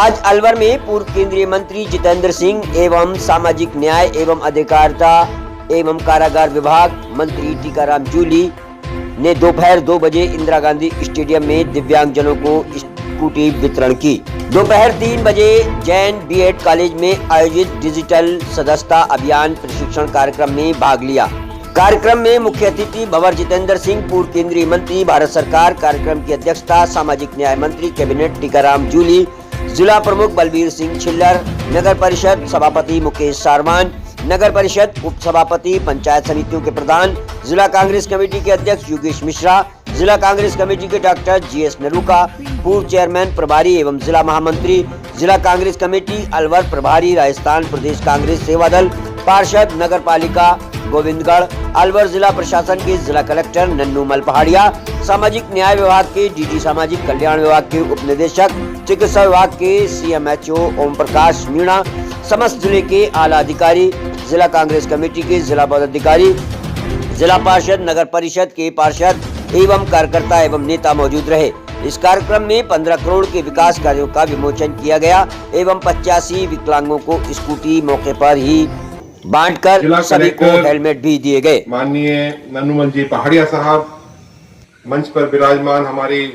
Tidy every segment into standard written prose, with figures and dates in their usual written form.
आज अलवर में पूर्व केंद्रीय मंत्री जितेंद्र सिंह एवं सामाजिक न्याय एवं अधिकारिता एवं कारागार विभाग मंत्री टीकाराम जूली ने दोपहर 2 बजे इंदिरा गांधी स्टेडियम में दिव्यांगजनों को स्कूटी वितरण की। दोपहर 3 बजे जैन बीएड कॉलेज में आयोजित डिजिटल सदस्यता अभियान प्रशिक्षण कार्यक्रम में भाग लिया। कार्यक्रम में मुख्य अतिथि भंवर जितेंद्र सिंह, पूर्व केंद्रीय मंत्री, भारत सरकार। कार्यक्रम की अध्यक्षता सामाजिक न्याय मंत्री कैबिनेट टीकाराम जूली, जिला प्रमुख बलबीर सिंह छिल्लर, नगर परिषद सभापति मुकेश सारवान, नगर परिषद उप सभापति, पंचायत समितियों के प्रधान, जिला कांग्रेस कमेटी के अध्यक्ष योगेश मिश्रा, जिला कांग्रेस कमेटी के डॉक्टर जीएस नरूका, पूर्व चेयरमैन प्रभारी एवं जिला महामंत्री, जिला कांग्रेस कमेटी अलवर प्रभारी, राजस्थान प्रदेश कांग्रेस सेवा दल, पार्षद, नगर पालिका गोविंदगढ़, अलवर जिला प्रशासन के जिला कलेक्टर नन्नू मल पहाड़िया, सामाजिक न्याय विभाग के डीडी सामाजिक कल्याण विभाग के उप निदेशक, चिकित्सा विभाग के सीएमएचओ ओम प्रकाश मीणा, समस्त जिले के आला अधिकारी, जिला कांग्रेस कमेटी के जिला पदाधिकारी, जिला पार्षद, नगर परिषद के पार्षद एवं कार्यकर्ता एवं नेता मौजूद रहे। इस कार्यक्रम में 15 करोड़ के विकास कार्यों का विमोचन किया गया एवं 85 विकलांगों को स्कूटी मौके पर ही बांटकर सभी को हेलमेट भी दिए गए। माननीय नन्नूमल जी पहाड़िया साहब, मंच पर विराजमान हमारी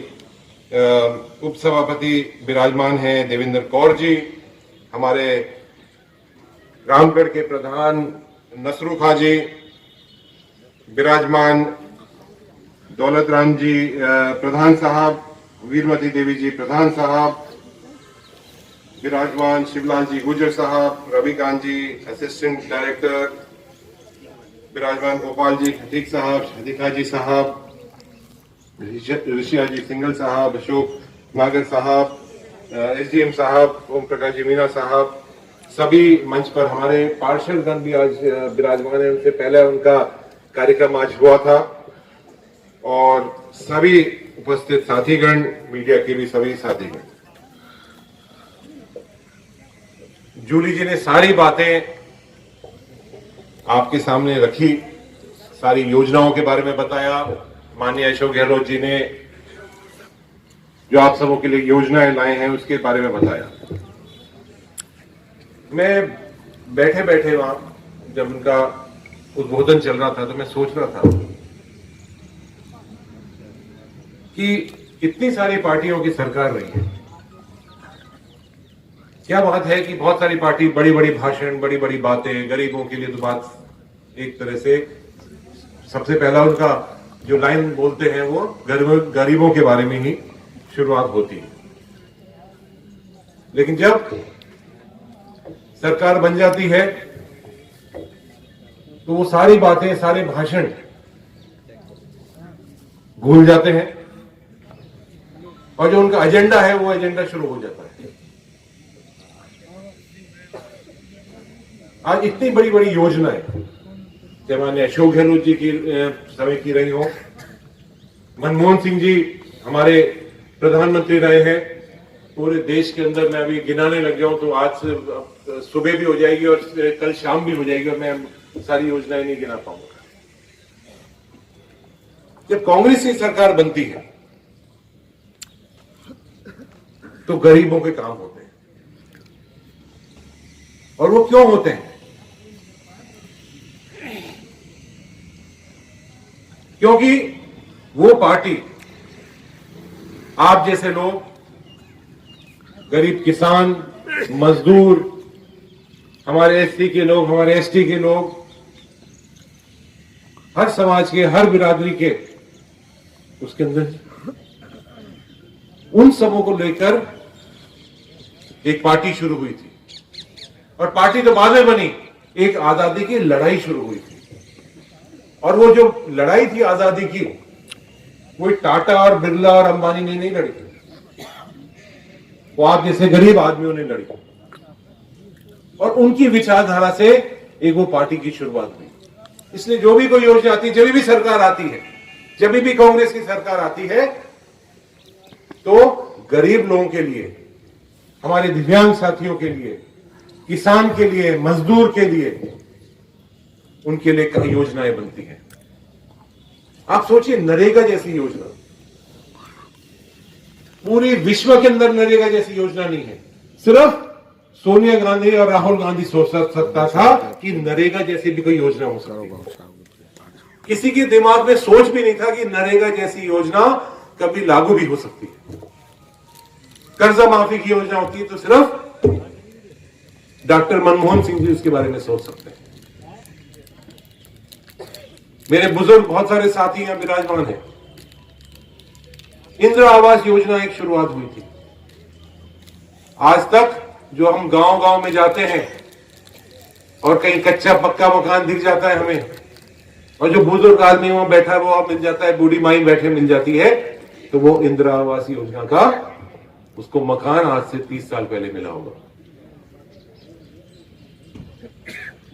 उप सभापति विराजमान हैं देवेंद्र कौर जी, हमारे रामगढ़ के प्रधान नसरू खां जी विराजमान, दौलत राम जी प्रधान साहब, वीरमती देवी जी प्रधान साहब विराजमान, शिवलाल जी गुजर साहब, रविकांत जी असिस्टेंट डायरेक्टर विराजमान, गोपाल जी खटीक साहब, शादिका जी साहब, ऋषिया जी सिंगल साहब, अशोक नागर साहब, एसडीएम साहब, ओम प्रकाश जी मीना साहब, सभी मंच पर हमारे पार्षदगण भी आज विराजमान है। उनसे पहले उनका कार्यक्रम आज हुआ था और सभी उपस्थित साथीगण, मीडिया के भी सभी साथीगण, जूली जी ने सारी बातें आपके सामने रखी, सारी योजनाओं के बारे में बताया। माननीय अशोक गहलोत जी ने जो आप सबों के लिए योजनाएं लाए हैं उसके बारे में बताया। मैं बैठे बैठे वहां जब उनका उद्बोधन चल रहा था तो मैं सोच रहा था कि इतनी सारी पार्टियों की सरकार रही है, क्या बात है कि बहुत सारी पार्टी बड़ी बड़ी भाषण, बड़ी बड़ी बातें, गरीबों के लिए तो बात एक तरह से सबसे पहला उनका जो लाइन बोलते हैं वो गरीबों के बारे में ही शुरुआत होती है। लेकिन जब सरकार बन जाती है तो वो सारी बातें, सारे भाषण भूल जाते हैं और जो उनका एजेंडा है वो एजेंडा शुरू हो जाता है। आज इतनी बड़ी बड़ी योजनाएं जब माननीय अशोक गहलोत जी की समय की रही हो, मनमोहन सिंह जी हमारे प्रधानमंत्री रहे हैं, पूरे देश के अंदर मैं अभी गिनाने लग जाऊं तो आज से सुबह भी हो जाएगी और कल शाम भी हो जाएगी और मैं सारी योजनाएं नहीं गिना पाऊंगा। जब कांग्रेस की सरकार बनती है तो गरीबों के काम होते हैं और वो क्यों होते हैं? क्योंकि वो पार्टी, आप जैसे लोग, गरीब किसान, मजदूर, हमारे एससी के लोग, हमारे एसटी के लोग, हर समाज के, हर बिरादरी के, उसके अंदर उन सबों को लेकर एक पार्टी शुरू हुई थी और पार्टी तो बाद में बनी, एक आजादी की लड़ाई शुरू हुई थी और वो जो लड़ाई थी आजादी की, वो टाटा और बिरला और अंबानी ने नहीं लड़ी, वो आप जैसे गरीब आदमियों ने लड़ी और उनकी विचारधारा से एक वो पार्टी की शुरुआत हुई। इसलिए जो भी कोई योजना आती है, जब भी सरकार आती है, जब भी कांग्रेस की सरकार आती है तो गरीब लोगों के लिए, हमारे दिव्यांग साथियों के लिए, किसान के लिए, मजदूर के लिए, उनके लिए कई योजनाएं बनती हैं। आप सोचिए, नरेगा जैसी योजना, पूरी विश्व के अंदर नरेगा जैसी योजना नहीं है। सिर्फ सोनिया गांधी और राहुल गांधी सोच सकता था कि नरेगा जैसी भी कोई योजना हो सकती है। किसी के दिमाग में सोच भी नहीं था कि नरेगा जैसी योजना कभी लागू भी हो सकती है। कर्जा माफी की योजना होती है तो सिर्फ डॉक्टर मनमोहन सिंह जी उसके बारे में सोच सकते हैं। मेरे बुजुर्ग बहुत सारे साथी यहां विराजमान हैं। इंदिरा आवास योजना एक शुरुआत हुई थी। आज तक जो हम गांव गांव में जाते हैं और कहीं कच्चा पक्का मकान दिख जाता है हमें, और जो बुजुर्ग आदमी वहां बैठा है वो मिल जाता है, बूढ़ी माई बैठे मिल जाती है, तो वो इंदिरा आवास योजना का उसको मकान आज से 30 साल पहले मिला होगा।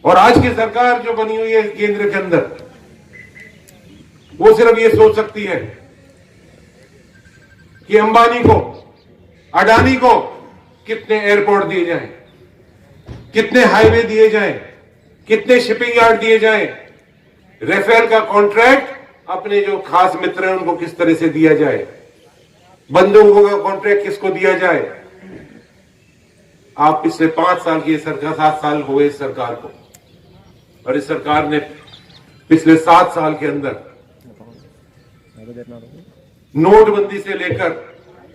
और आज की सरकार जो बनी हुई है केंद्र के अंदर, वो सिर्फ ये सोच सकती है कि अंबानी को, अडानी को कितने एयरपोर्ट दिए जाएं, कितने हाईवे दिए जाएं, कितने शिपिंग यार्ड दिए जाएं, राफेल का कॉन्ट्रैक्ट अपने जो खास मित्र हैं उनको किस तरह से दिया जाए, बंदूकों का कॉन्ट्रैक्ट किसको दिया जाए। आप पिछले 5 साल की सरकार, 7 साल हुए इस सरकार को, और इस सरकार ने पिछले 7 साल के अंदर नोटबंदी से लेकर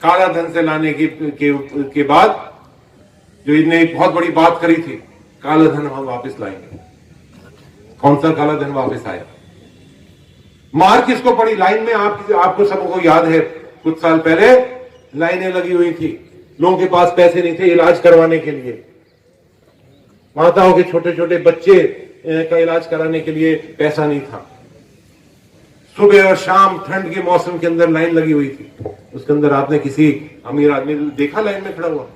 काला धन से लाने के बाद जो इन्हें एक बहुत बड़ी बात करी थी, काला धन हम वापस लाएंगे। कौन सा काला धन वापस आया? मार किसको पड़ी लाइन में? आपको सबको याद है, कुछ साल पहले लाइनें लगी हुई थी, लोगों के पास पैसे नहीं थे इलाज करवाने के लिए, माताओं के छोटे छोटे बच्चे का इलाज कराने के लिए पैसा नहीं था। सुबह और शाम ठंड के मौसम के अंदर लाइन लगी हुई थी, उसके अंदर आपने किसी अमीर आदमी देखा लाइन में खड़ा हुआ?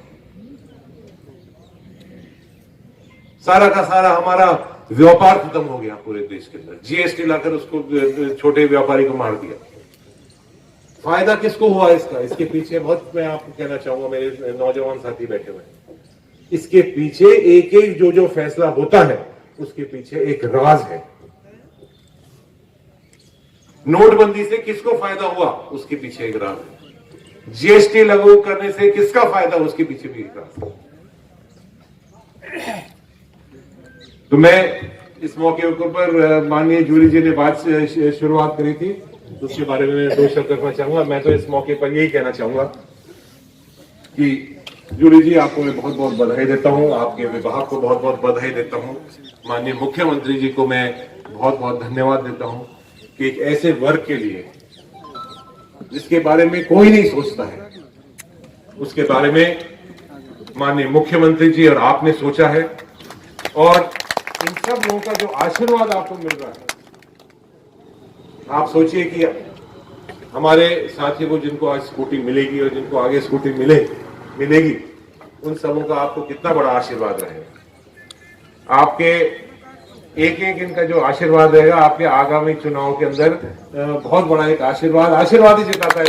सारा का सारा हमारा व्यापार खत्म हो गया पूरे देश के अंदर। जीएसटी लाकर उसको छोटे व्यापारी को मार दिया। फायदा किसको हुआ इसका? इसके पीछे बहुत, मैं आपको कहना चाहूंगा, मेरे नौजवान साथी बैठे हुए, इसके पीछे एक एक जो फैसला होता है उसके पीछे एक राज है। नोटबंदी से किसको फायदा हुआ उसके पीछे एक राज है। जीएसटी लागू करने से किसका फायदा उसके पीछे भी एक राज है। तो मैं इस मौके ऊपर माननीय जूली जी ने बात शुरुआत करी थी, उसके बारे में 2 शब्द रखना चाहूंगा। मैं तो इस मौके पर यही कहना चाहूंगा कि जूली जी, आपको मैं बहुत बहुत बधाई देता हूं, आपके विभाग को बहुत बहुत बधाई देता हूं, माननीय मुख्यमंत्री जी को मैं बहुत बहुत धन्यवाद देता हूं कि एक ऐसे वर्ग के लिए जिसके बारे में कोई नहीं सोचता है, उसके बारे में माननीय मुख्यमंत्री जी और आपने सोचा है। और इन सब लोगों का जो आशीर्वाद आपको मिल रहा है, आप सोचिए कि हमारे साथियों को जिनको आज स्कूटी मिलेगी और जिनको आगे स्कूटी मिलेगी, उन सबों का आपको कितना बड़ा आशीर्वाद रहेगा। आपके एक एक इनका जो आशीर्वाद रहेगा आपके आगामी चुनाव के अंदर बहुत बड़ा एक आशीर्वाद ही जिताता है।